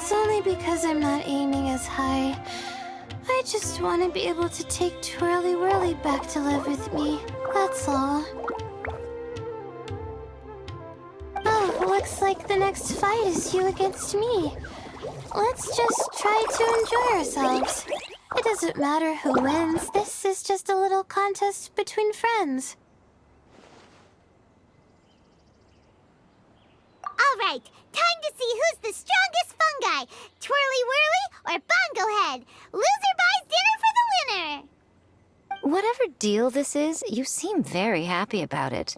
It's only because I'm not aiming as high. I just want to be able to take Twirly Whirly back to live with me. That's all. Oh, looks like the next fight is you against me. Let's just try to enjoy ourselves. It doesn't matter who wins. This is just a little contest between friends. All right, time to see who's the strongest fungi, Twirly Whirly or Bongo Head. Loser buys dinner for the winner. Whatever deal this is, you seem very happy about it.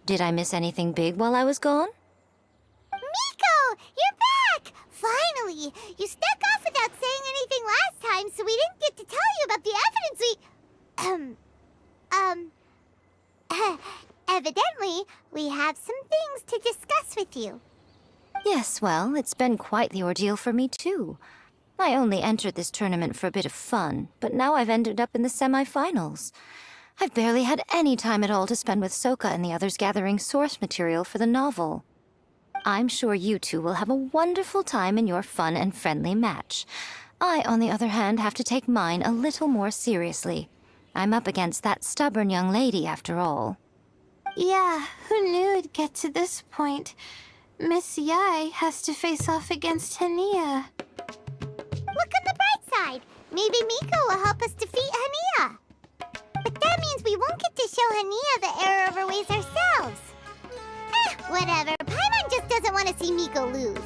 Did I miss anything big while I was gone? Miko, you're back! Finally! You snuck off without saying anything last time, so we didn't get to tell you about the evidence evidently, we have some things to discuss with you. Yes, well, it's been quite the ordeal for me, too. I only entered this tournament for a bit of fun, but now I've ended up in the semi-finals. I've barely had any time at all to spend with Soka and the others gathering source material for the novel. I'm sure you two will have a wonderful time in your fun and friendly match. I, on the other hand, have to take mine a little more seriously. I'm up against that stubborn young lady, after all. Yeah, who knew it'd get to this point? Miss Yai has to face off against Hania. Look on the bright side. Maybe Miko will help us defeat Hania. But that means we won't get to show Hania the error of our ways ourselves. Whatever. Paimon just doesn't want to see Miko lose.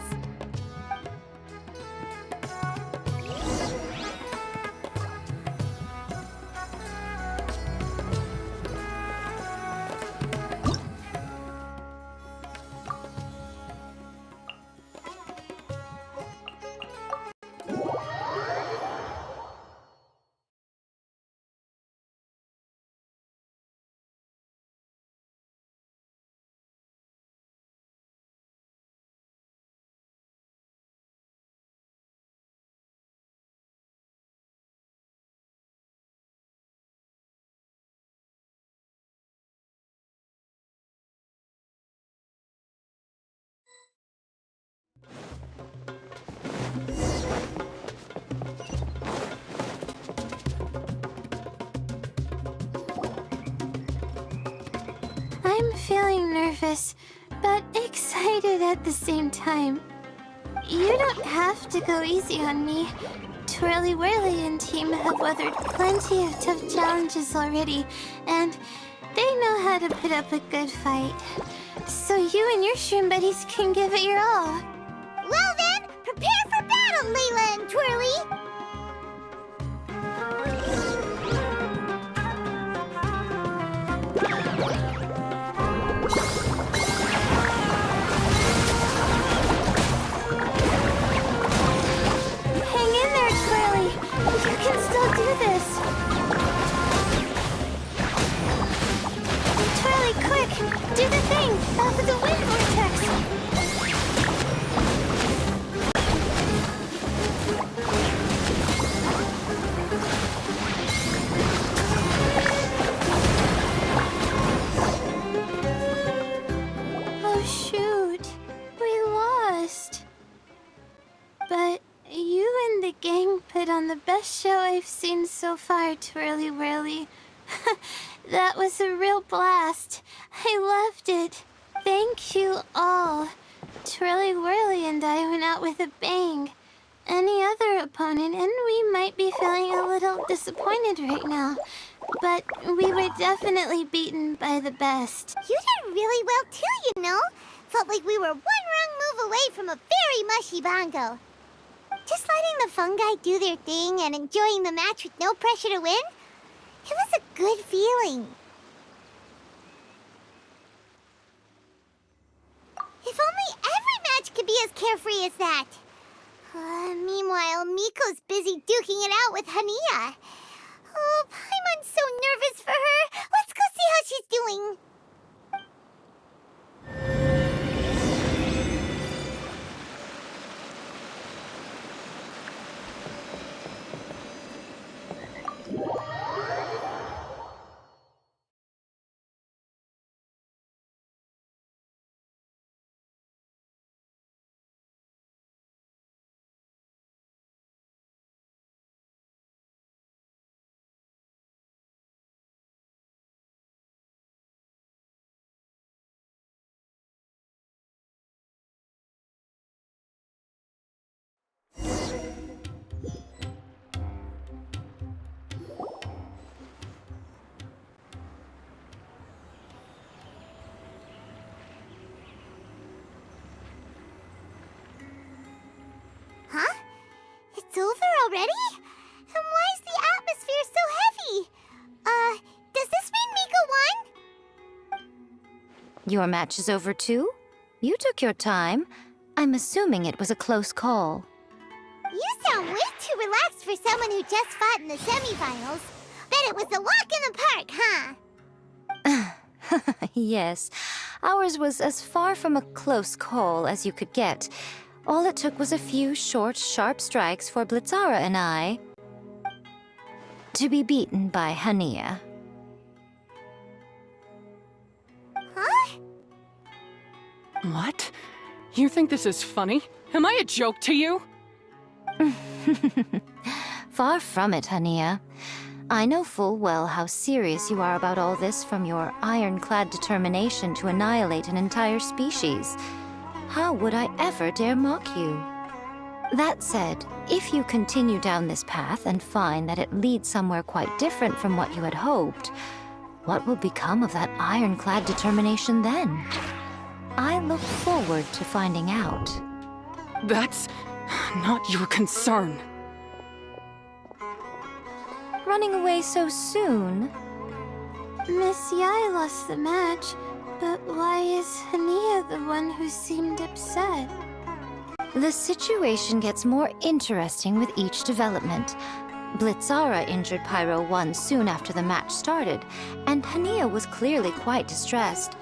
I'm feeling nervous, but excited at the same time. You don't have to go easy on me. Twirly Whirly and team have weathered plenty of tough challenges already, and they know how to put up a good fight. So you and your shroom buddies can give it your all. Well then, prepare for battle, Layla and Twirly! Hang in there, Twirly. You can still do this. Twirly, quick! Do the thing! The wind vortex! Oh, shoot. We lost. But you and the gang put on the best show I've seen so far, Twirly Whirly. That was a real blast. I loved it. Thank you all. Twirly Whirly and I went out with a bang. Any other opponent, and we might be feeling a little disappointed right now. But we were definitely beaten by the best. You did really well too, you know. Felt like we were one wrong move away from a very mushy bongo. Just letting the fungi do their thing and enjoying the match with no pressure to win, it was a good feeling. If only every match could be as carefree as that. Meanwhile, Miko's busy duking it out with Hania. Oh, Paimon's so nervous for her. Let's go see how she's doing. Your match is over too? You took your time. I'm assuming it was a close call. You sound way too relaxed for someone who just fought in the semifinals. Bet it was a walk in the park, huh? Yes, ours was as far from a close call as you could get. All it took was a few short, sharp strikes for Blitzara and I to be beaten by Hania. Huh? What? You think this is funny? Am I a joke to you? Far from it, Hania. I know full well how serious you are about all this from your ironclad determination to annihilate an entire species. How would I ever dare mock you? That said, if you continue down this path and find that it leads somewhere quite different from what you had hoped, what will become of that ironclad determination then? I look forward to finding out. That's not your concern. Running away so soon? Miss Yai lost the match, but why is Hania the one who seemed upset? The situation gets more interesting with each development. Blitzara injured Pyro 1 soon after the match started, and Hania was clearly quite distressed.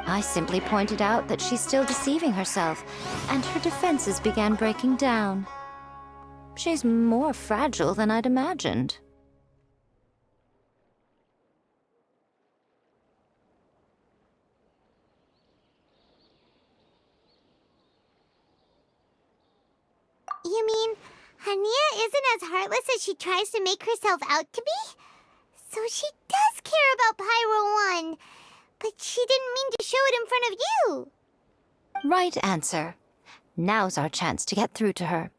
I simply pointed out that she's still deceiving herself, and her defenses began breaking down. She's more fragile than I'd imagined. You mean Hania isn't as heartless as she tries to make herself out to be? So she does care about Pyro 1, but she didn't mean to show it in front of you. Right answer. Now's our chance to get through to her.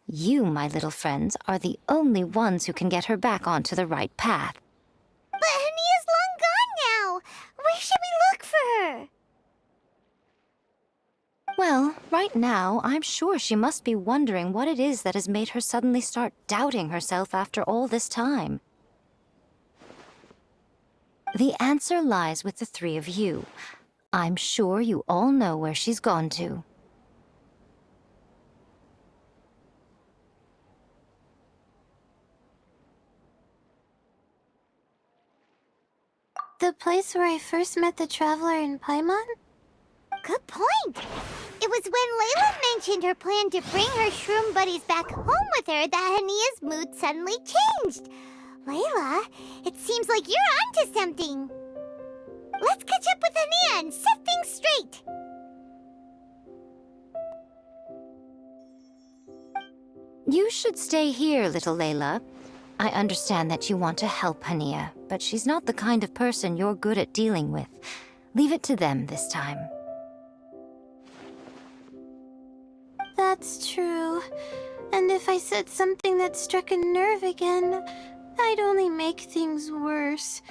You, my little friends, are the only ones who can get her back onto the right path. But Hania's long gone now. Where should we look for her? Well, right now, I'm sure she must be wondering what it is that has made her suddenly start doubting herself after all this time. The answer lies with the three of you. I'm sure you all know where she's gone to. The place where I first met the traveler in Paimon? Good point. It was when Layla mentioned her plan to bring her shroom buddies back home with her that Hania's mood suddenly changed. Layla, it seems like you're onto something. Let's catch up with Hania and set things straight. You should stay here, little Layla. I understand that you want to help Hania, but she's not the kind of person you're good at dealing with. Leave it to them this time. That's true. And if I said something that struck a nerve again, I'd only make things worse.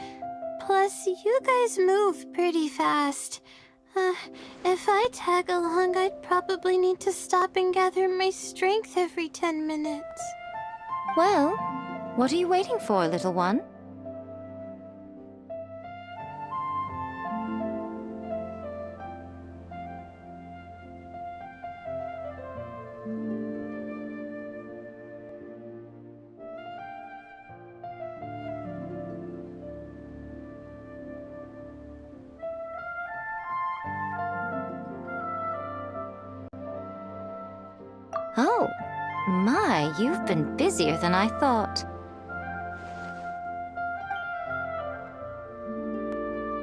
Plus, you guys move pretty fast. If I tag along, I'd probably need to stop and gather my strength every 10 minutes. Well, what are you waiting for, little one? Oh, my, you've been busier than I thought.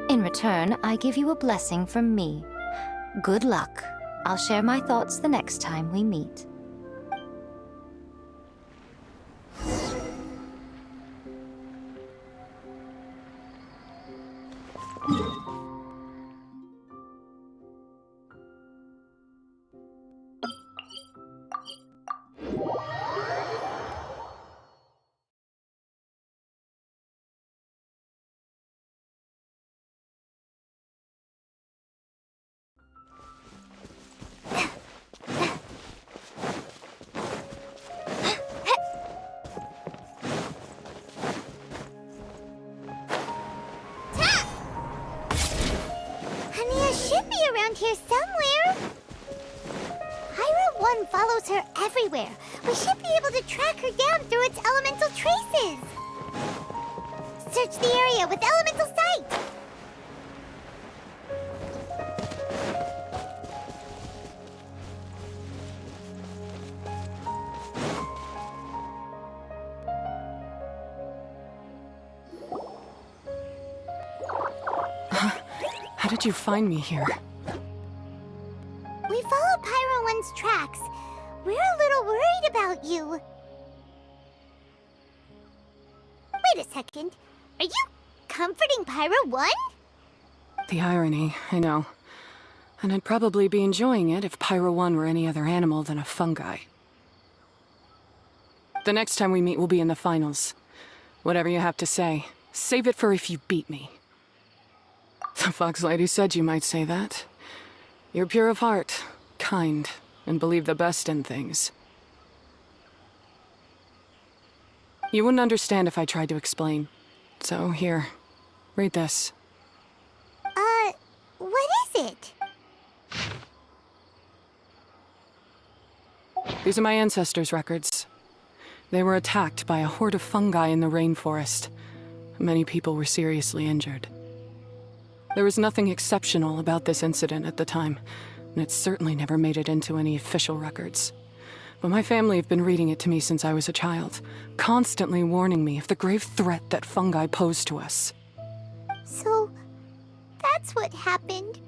In return, I give you a blessing from me. Good luck. I'll share my thoughts the next time we meet. one follows her everywhere. We should be able to track her down through its elemental traces. Search the area with elemental sight. How did you find me here? We followed Pyro One's tracks. We're a little worried about you. Wait a second. Are you comforting Pyro One? The irony, I know. And I'd probably be enjoying it if Pyro 1 were any other animal than a fungi. The next time we meet will be in the finals. Whatever you have to say, save it for if you beat me. The Fox Lady said you might say that. You're pure of heart, kind, and believe the best in things. You wouldn't understand if I tried to explain. So here, read this. What is it? These are my ancestors' records. They were attacked by a horde of fungi in the rainforest. Many people were seriously injured. There was nothing exceptional about this incident at the time, and it certainly never made it into any official records. But my family have been reading it to me since I was a child, constantly warning me of the grave threat that fungi pose to us. So, that's what happened.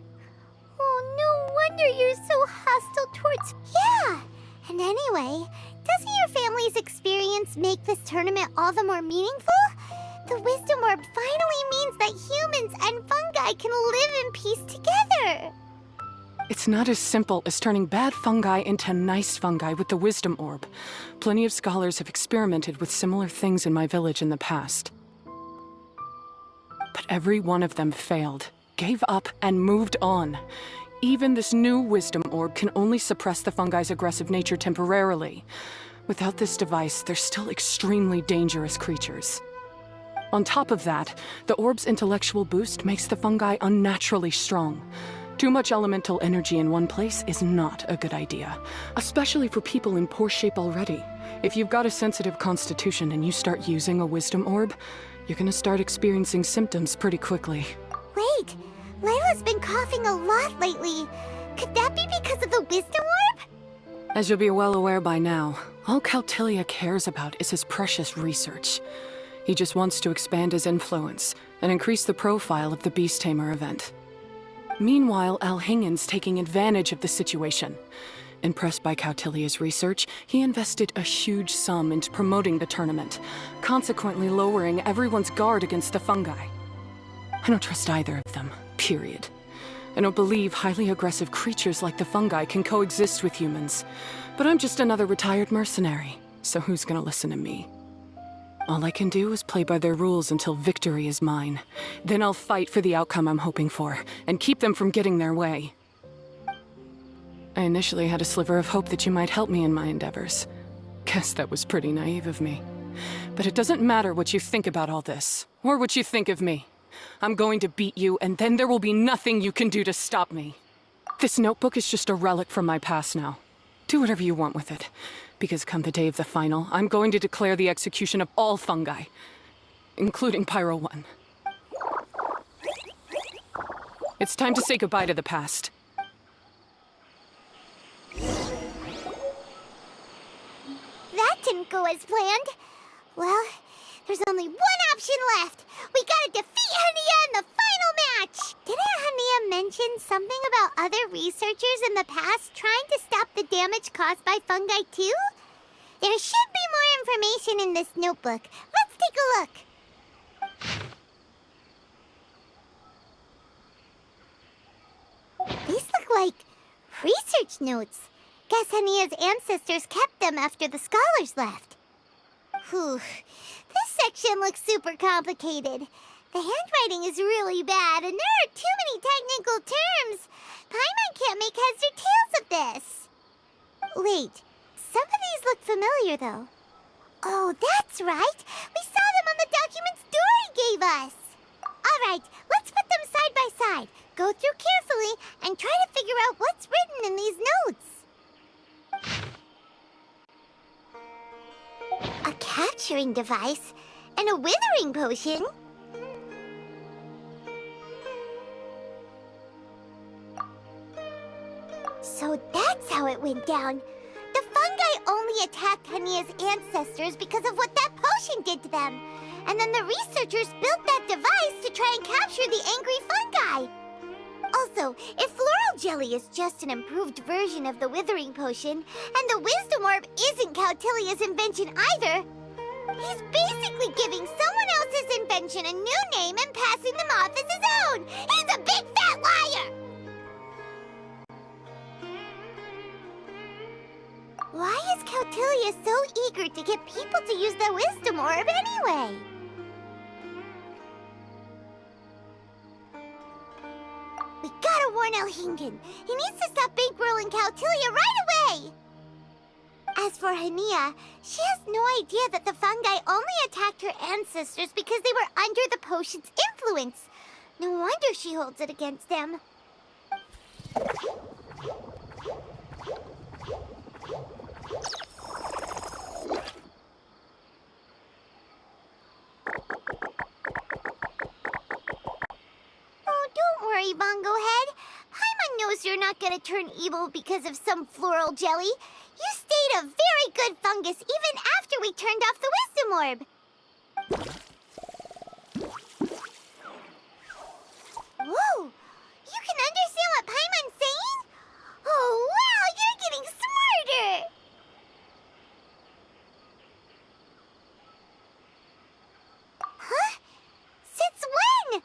Oh, no wonder you're so hostile towards... Yeah! And anyway, doesn't your family's experience make this tournament all the more meaningful? The Wisdom Orb finally means that humans and fungi can live in peace together. It's not as simple as turning bad fungi into nice fungi with the Wisdom Orb. Plenty of scholars have experimented with similar things in my village in the past. But every one of them failed, gave up, and moved on. Even this new Wisdom Orb can only suppress the fungi's aggressive nature temporarily. Without this device, they're still extremely dangerous creatures. On top of that, the orb's intellectual boost makes the fungi unnaturally strong. Too much elemental energy in one place is not a good idea, especially for people in poor shape already. If you've got a sensitive constitution and you start using a Wisdom Orb, you're gonna start experiencing symptoms pretty quickly. Wait, Layla's been coughing a lot lately. Could that be because of the Wisdom Orb? As you'll be well aware by now, all Caltilia cares about is his precious research. He just wants to expand his influence and increase the profile of the Beast Tamer event. Meanwhile, Alhingen's taking advantage of the situation. Impressed by Cautilia's research, he invested a huge sum into promoting the tournament, consequently lowering everyone's guard against the fungi. I don't trust either of them, period. I don't believe highly aggressive creatures like the fungi can coexist with humans. But I'm just another retired mercenary, so who's gonna listen to me? All I can do is play by their rules until victory is mine. Then I'll fight for the outcome I'm hoping for, and keep them from getting their way. I initially had a sliver of hope that you might help me in my endeavors. Guess that was pretty naive of me. But it doesn't matter what you think about all this, or what you think of me. I'm going to beat you, and then there will be nothing you can do to stop me. This notebook is just a relic from my past now. Do whatever you want with it. Because come the day of the final, I'm going to declare the execution of all fungi, including Pyro 1. It's time to say goodbye to the past. That didn't go as planned. Well, there's only one option left. We gotta defeat Hania in the final match! Didn't Hania mention something about other researchers in the past trying to stop the damage caused by fungi too? There should be more information in this notebook. Let's take a look. These look like research notes. Guess Hania's ancestors kept them after the scholars left. Whew. This section looks super complicated. The handwriting is really bad, and there are too many technical terms. Paimon can't make heads or tails of this. Wait, some of these look familiar, though. Oh, that's right. We saw them on the documents Dory gave us. All right, let's put them side by side. Go through carefully and try to figure out what's written in these notes. A capturing device and a withering potion? So that's how it went down. The fungi only attacked Hania's ancestors because of what that potion did to them. And then the researchers built that device to try and capture the angry fungi. Also, if floral jelly is just an improved version of the withering potion, and the wisdom orb isn't Cautilia's invention either, he's basically giving someone else's invention a new name and passing them off as his own. He's a big fat liar! Why is Cautilia so eager to get people to use the wisdom orb anyway? We gotta warn Elhingen. He needs to stop bankrolling Cautilia right away! As for Hania, she has no idea that the fungi only attacked her ancestors because they were under the potion's influence. No wonder she holds it against them. Don't worry, Bongo Head. Paimon knows you're not gonna turn evil because of some floral jelly. You stayed a very good fungus even after we turned off the wisdom orb. Whoa! You can understand what Paimon's saying? Oh, wow! You're getting smarter! Huh? Since when?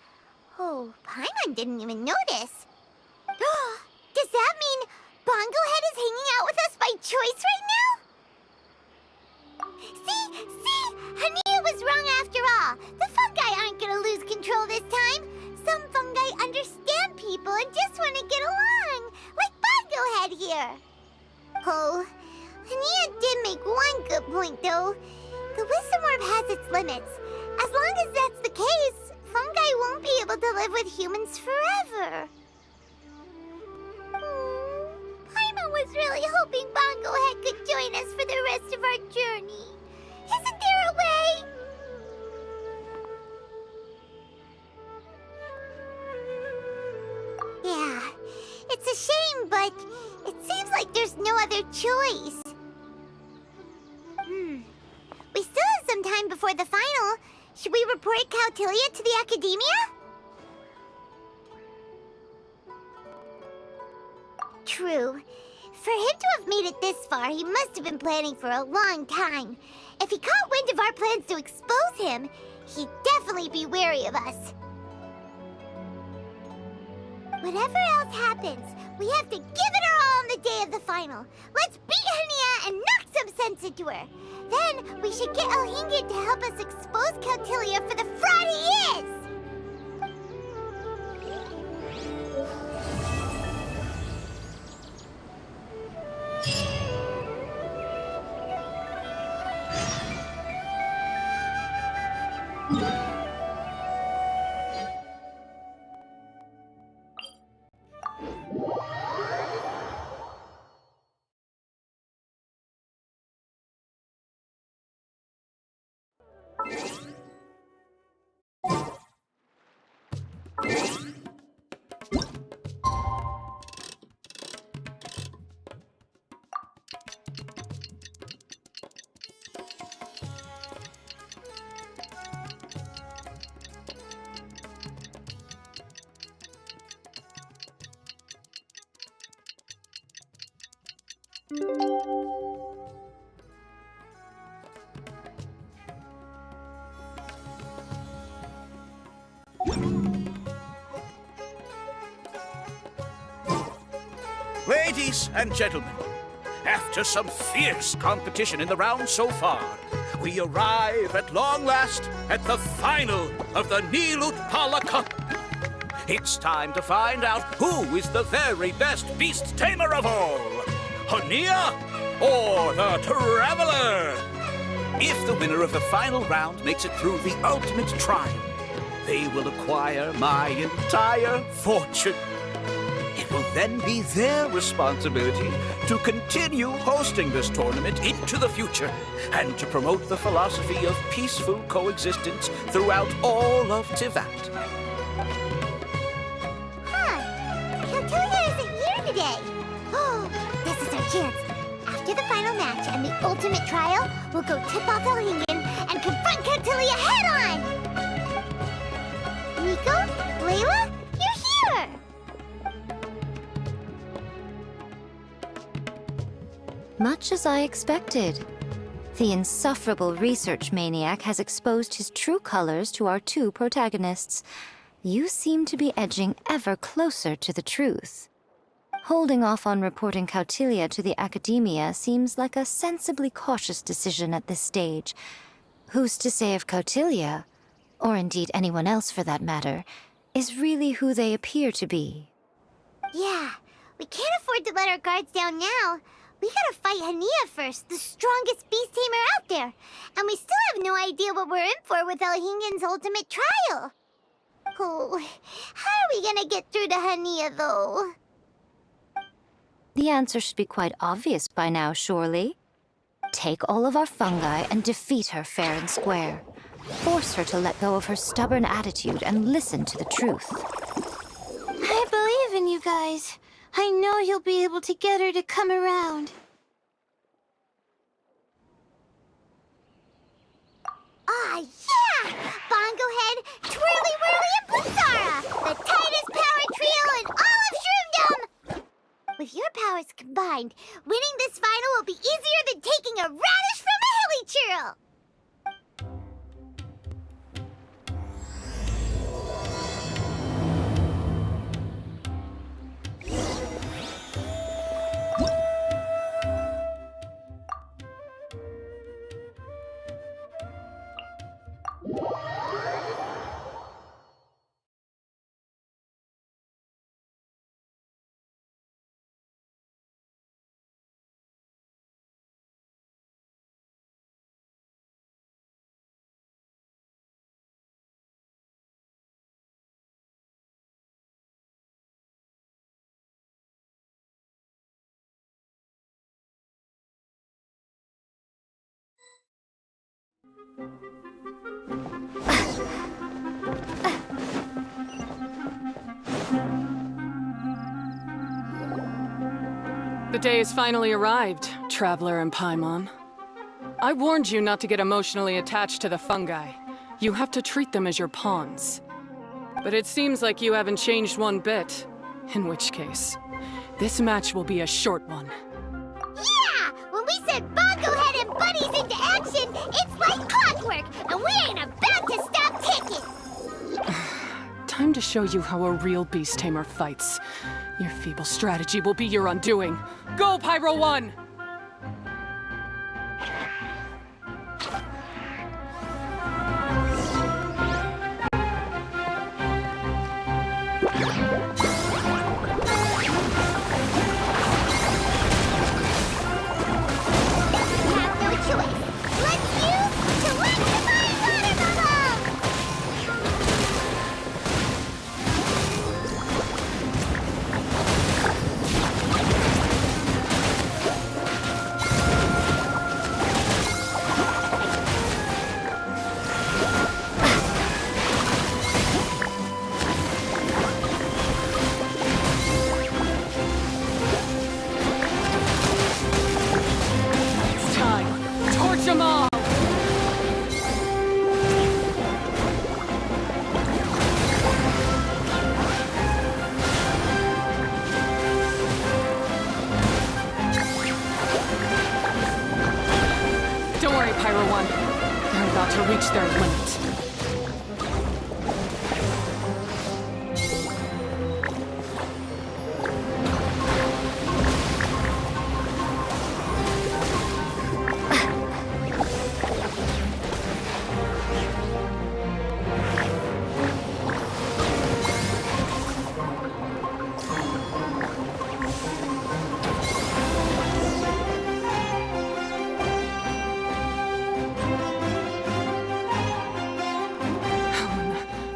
Oh, Paimon didn't even notice. Does that mean Bongo Head is hanging out with us by choice right now? See? Hania was wrong after all. The fungi aren't gonna lose control this time. Some fungi understand people and just want to get along, like Bongo Head here. Oh, Hania did make one good point, though. The wisdom orb has its limits. As long as that's the case, fungi won't be able to live with humans forever. Paimon was really hoping Bongo Head could join us for the rest of our journey. Isn't there a way? Yeah, it's a shame, but it seems like there's no other choice. We still have some time before the final. Should we report Cautilia to the academia? True. For him to have made it this far, he must have been planning for a long time. If he caught wind of our plans to expose him, he'd definitely be wary of us. Whatever else happens, we have to give it our all on the day of the final. Let's beat Hania and knock some sense into her. Then we should get Elhingen to help us expose Cautilia for the fraud he is! Ladies and gentlemen, after some fierce competition in the round so far, we arrive at long last at the final of the Nilut Pala Cup. It's time to find out who is the very best beast tamer of all, Hania or the Traveler. If the winner of the final round makes it through the ultimate trial, they will acquire my entire fortune. If It will then be their responsibility to continue hosting this tournament into the future and to promote the philosophy of peaceful coexistence throughout all of Tivat. Caltilia isn't here today. Oh, this is our chance. After the final match and the ultimate trial, we'll go tip off Elhingen and confront Caltilia head-on! Nico? Layla? You're here! Much as I expected. The insufferable research maniac has exposed his true colors to our two protagonists. You seem to be edging ever closer to the truth. Holding off on reporting Caltilia to the Academia seems like a sensibly cautious decision at this stage. Who's to say if Caltilia, or indeed anyone else for that matter, is really who they appear to be? Yeah, we can't afford to let our guards down now. We gotta fight Hania first, the strongest beast tamer out there. And we still have no idea what we're in for with Elhingen's ultimate trial. Oh, how are we gonna get through to Hania, though? The answer should be quite obvious by now, surely. Take all of our fungi and defeat her fair and square. Force her to let go of her stubborn attitude and listen to the truth. I believe in you guys. I know you'll be able to get her to come around. Ah, yeah! Bongo Head, Twirly Whirly, and Blitzara! The tightest power trio in all of Shroomdom! With your powers combined, winning this final will be easier than taking a radish from a hilly churl! The day has finally arrived, Traveler and Paimon. I warned you not to get emotionally attached to the fungi. You have to treat them as your pawns. But it seems like you haven't changed one bit. In which case, this match will be a short one. Yeah! When we send Bongo Head and buddies into action, it's like clockwork, and we ain't about to stop ticking! Time to show you how a real beast tamer fights. Your feeble strategy will be your undoing. Go, Pyro 1! Have no choice. Let's use to electrify water bubbles! It's time. Torch them all! Don't worry, Pyro 1. They're about to reach their limit.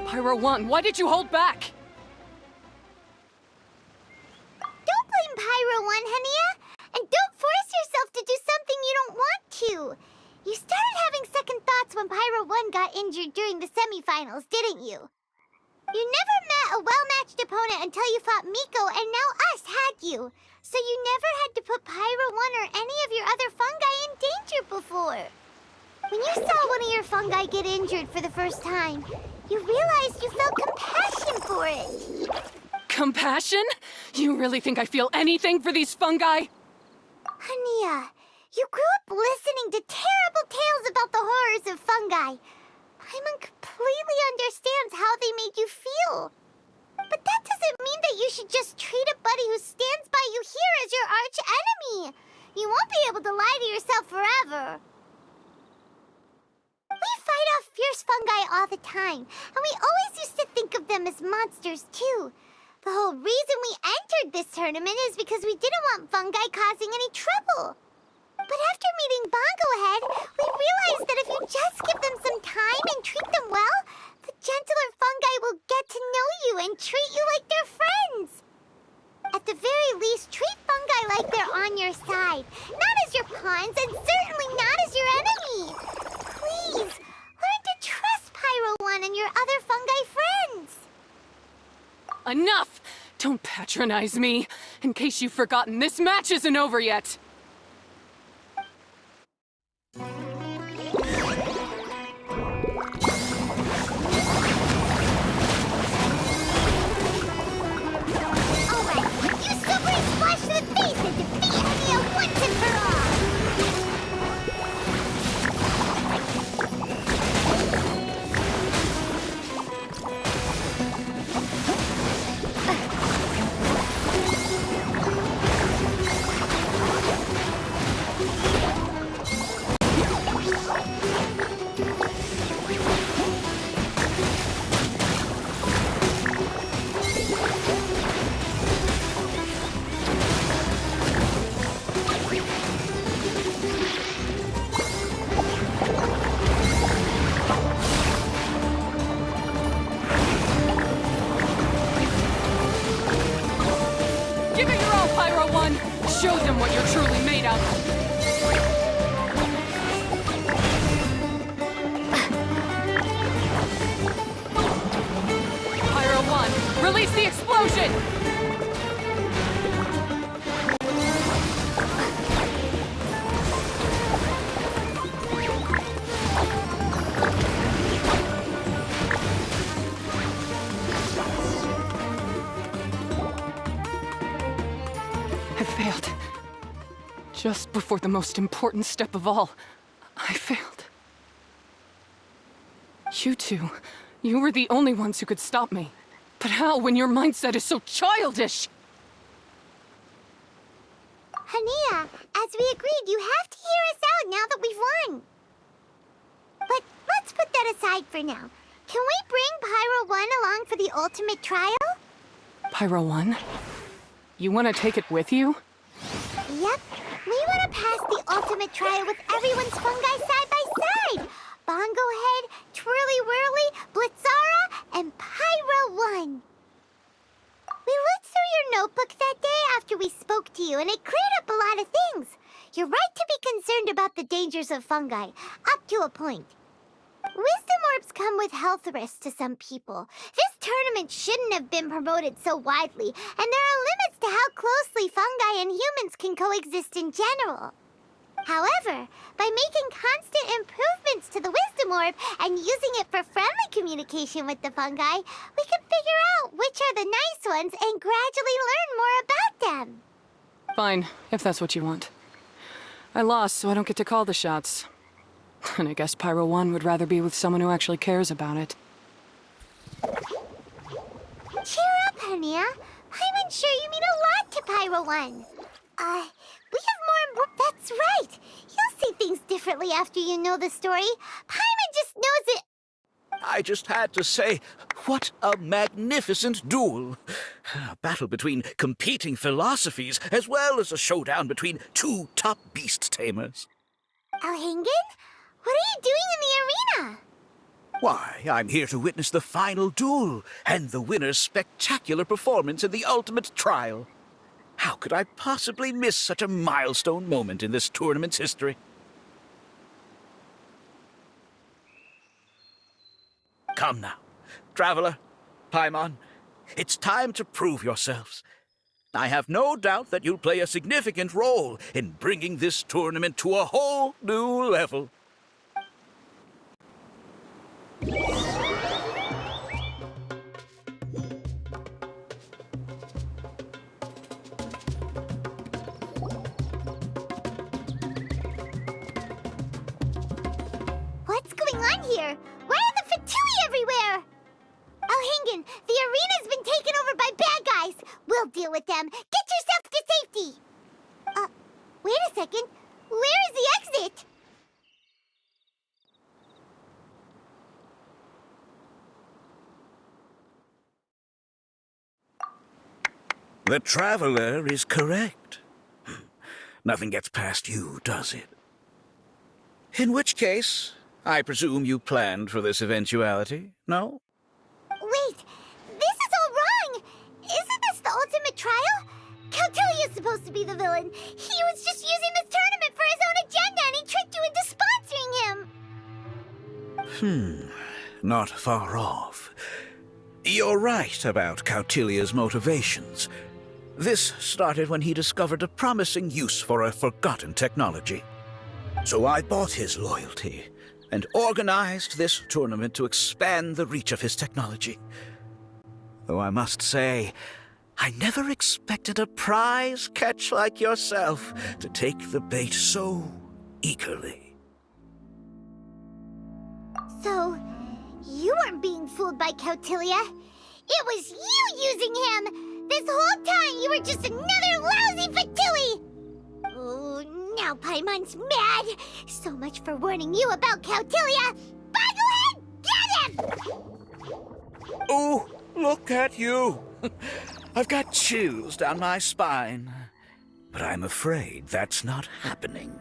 Pyro 1, why did you hold back? you. You started having second thoughts when Pyro 1 got injured during the semifinals, didn't you? You never met a well-matched opponent until you fought Miko, and now us had you. So you never had to put Pyro 1 or any of your other fungi in danger before. When you saw one of your fungi get injured for the first time, you realized you felt compassion for it. Compassion? You really think I feel anything for these fungi? Hania, you grew up listening to terrible tales about the horrors of fungi. Paimon completely understands how they made you feel. But that doesn't mean that you should just treat a buddy who stands by you here as your arch enemy. You won't be able to lie to yourself forever. We fight off fierce fungi all the time, and we always used to think of them as monsters too. The whole reason we entered this tournament is because we didn't want fungi causing any trouble. But after meeting Bongo Head, we realized that if you just give them some time and treat them well, the gentler fungi will get to know you and treat you like they're friends. At the very least, treat fungi like they're on your side, not as your pawns and certainly not as your enemy. Please, learn to trust Pyro 1 and your other fungi friends. Enough! Don't patronize me. In case you've forgotten, this match isn't over yet. Splash to the face and defeat Hania once and for all! Show them what you're truly made of. Pyro 1, release the explosion! I failed. Just before the most important step of all, I failed. You two, you were the only ones who could stop me. But how when your mindset is so childish? Hania, as we agreed, you have to hear us out now that we've won. But let's put that aside for now. Can we bring Pyro 1 along for the ultimate trial? Pyro 1? You want to take it with you? Yep. We want to pass the ultimate trial with everyone's fungi side by side. Bongo Head, Twirly Whirly, Blitzara, and Pyro 1. We looked through your notebook that day after we spoke to you, and it cleared up a lot of things. You're right to be concerned about the dangers of fungi, up to a point. Wisdom orbs come with health risks to some people. This tournament shouldn't have been promoted so widely, and there are limits to how closely fungi and humans can coexist in general. However, by making constant improvements to the Wisdom Orb and using it for friendly communication with the fungi, we can figure out which are the nice ones and gradually learn more about them. Fine, if that's what you want. I lost, so I don't get to call the shots. And I guess Pyro 1 would rather be with someone who actually cares about it. Cheer up, Hania. I'm sure you mean a lot to Pyro 1. We have more That's right. You'll see things differently after you know the story. Paimon just knows it. I just had to say, what a magnificent duel. A battle between competing philosophies, as well as a showdown between two top beast tamers. Alhingen? What are you doing in the arena? Why, I'm here to witness the final duel, and the winner's spectacular performance in the ultimate trial. How could I possibly miss such a milestone moment in this tournament's history? Come now, Traveler, Paimon, it's time to prove yourselves. I have no doubt that you'll play a significant role in bringing this tournament to a whole new level. What's going on here? Why are the Fatui everywhere? Alhingan, the arena's been taken over by bad guys. We'll deal with them. Get yourself to safety. Wait a second. Where is the exit? The Traveler is correct. Nothing gets past you, does it? In which case, I presume you planned for this eventuality, no? Wait, this is all wrong. Isn't this the ultimate trial? Cautelia's supposed to be the villain. He was just using this tournament for his own agenda and he tricked you into sponsoring him. Not far off. You're right about Cautelia's motivations. This started when he discovered a promising use for a forgotten technology. So I bought his loyalty and organized this tournament to expand the reach of his technology. Though I must say, I never expected a prize catch like yourself to take the bait so eagerly. So, you weren't being fooled by Cautelia. It was you using him! This whole time you were just another lousy Fatui! Oh, now Paimon's mad! So much for warning you about Cautelia! Boglehead, get him! Oh, look at you! I've got chills down my spine. But I'm afraid that's not happening.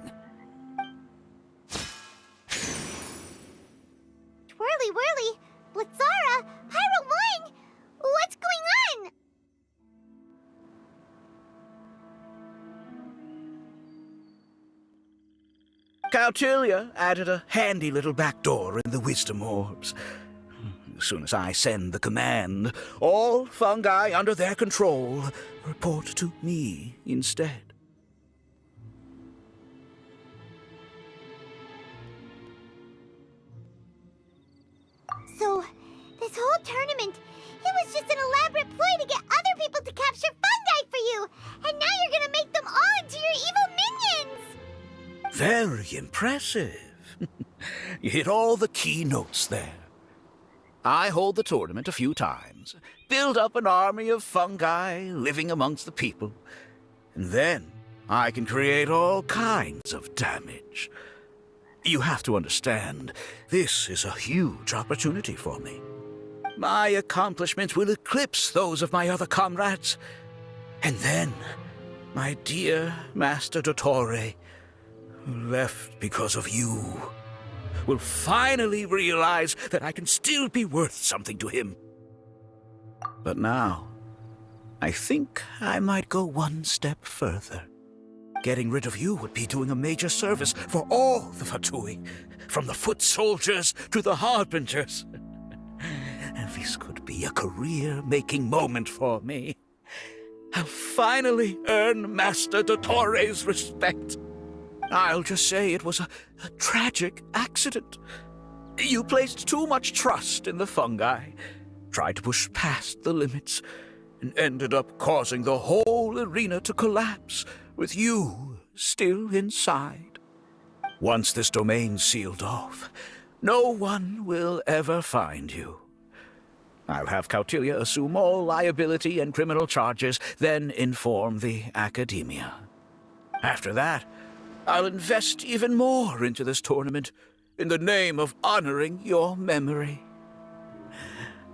Twirly whirly, Blitzara, Pyro 1! What's going on? Cautelia added a handy little back door in the wisdom orbs. As soon as I send the command, all fungi under their control report to me instead. So, this whole tournament, it was just an elaborate ploy to get other people to capture fungi for you! And now you're gonna make them all into your evil minions! Very impressive. You hit all the key notes there. I hold the tournament a few times, build up an army of fungi living amongst the people, and then I can create all kinds of damage. You have to understand, this is a huge opportunity for me. My accomplishments will eclipse those of my other comrades. And then, my dear Master Dottore, who left because of you, will finally realize that I can still be worth something to him. But now, I think I might go one step further. Getting rid of you would be doing a major service for all the Fatui, from the foot soldiers to the harbingers. And this could be a career-making moment for me. I'll finally earn Master Dottore's respect. I'll just say it was a tragic accident. You placed too much trust in the fungi, tried to push past the limits, and ended up causing the whole arena to collapse, with you still inside. Once this domain's sealed off, no one will ever find you. I'll have Cautelia assume all liability and criminal charges, then inform the Academia. After that, I'll invest even more into this tournament in the name of honoring your memory.